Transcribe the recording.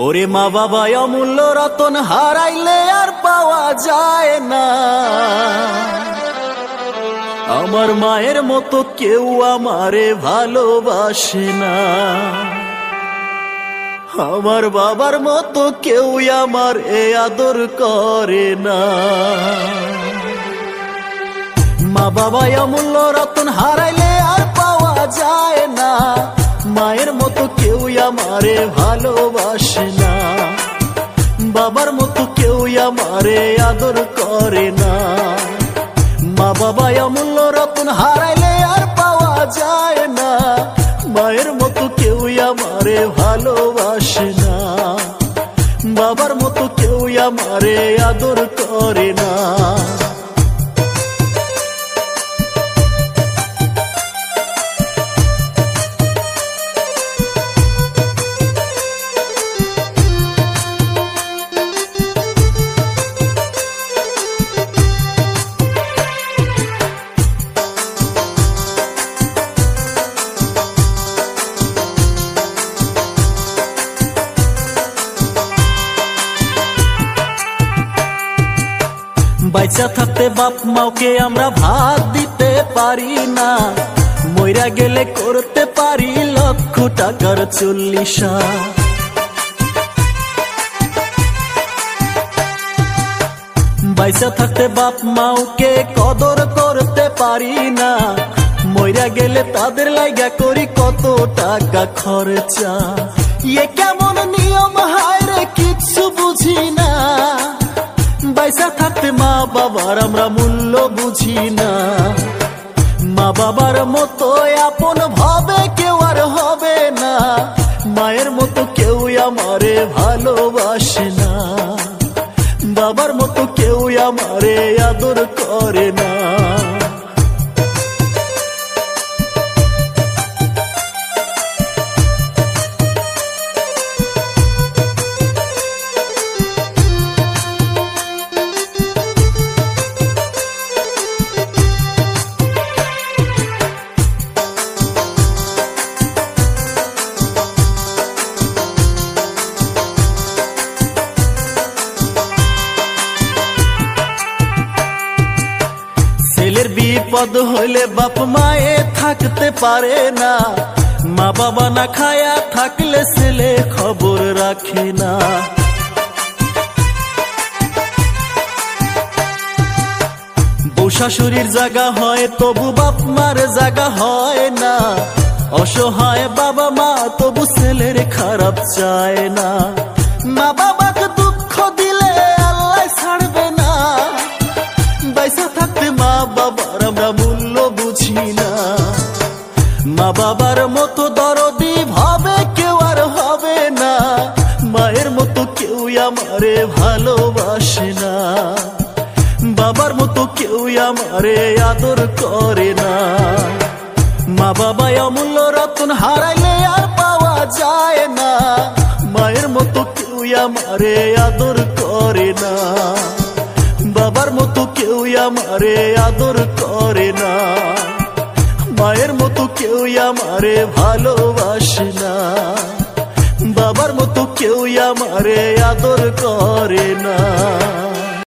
ওরে মা বাবা অমূল্য রতন হারাইলে আর পাওয়া যায় না। আমার মায়ের মতো কেউ আমারে ভালোবাসে না। আমার বাবার মতো কেউ আমার এ আদর করে না। মা বাবা অমূল্য রতন হারাইলে আর পাওয়া যায় না। মায়ের মতো কেউ আমারে ভালোবাসে না। বাবার মতো কেউ আমারে আদর করে না। মা বাবা অমূল্য রতন হারাইলে আর পাওয়া যায় না। মায়ের মতো কেউ আমারে ভালোবাসে না। বাবার মতো কেউ আমারে আদর করে না। বাইচা থাকতে বাপ মাকে আমরা ভাত দিতে পারি না। মইরা গেলে করতে পারি লক্ষ টাকার চল্লিশা। বাইচা থাকতে বাপ মাকে কদর করতে পারি না। মইরা গেলে তাদের লাইগা করি কত টাকা খরচা। এ কেমন নিয়ম হায় রে কিচ্ছু বুঝি না। বাইচা থাকতে মা বাবার আমরা মূল্য বুঝি না। মা বাবার মতো আপন ভাবে কেউ আর হবে না। মায়ের মতো কেউ আমারে ভালোবাসে না। বাবার মতো কেউ আমারে আদর করে না। ছেলের বিপদ হইলে বাপ মায়ে থাকতে পারে না। মা বাবা না খায়া থাকলে ছেলে খবর রাখে না। বউ শাশুড়ির জায়গা হয় তবু বাপ মার জায়গা হয় না। অসহায় বাবা মা তবু ছেলের খারাপ চায় না। মা বাবাকে দুঃখ দিলে আল্লাহ ছাড়বে না। বাইচা থাকতে মা বাবার আমরা মূল্য বুঝি না। মা বাবার মতো দরদি ভাবে কেউ আর হবে না। মায়ের মতো কেউ আমারে ভালোবাসে না। বাবার মতো কেউ আমারে আদর করে না। মা বাবা অমূল্য রতন হারাইলে আর পাওয়া যায় না। মায়ের মতো কেউ আমারে আদর করে না। বাবার মতো কেউ আমারে আদর করে না। মায়ের মতো কেউ আমারে ভালোবাসে না। বাবার মতো কেউ আমারে আদর করে না।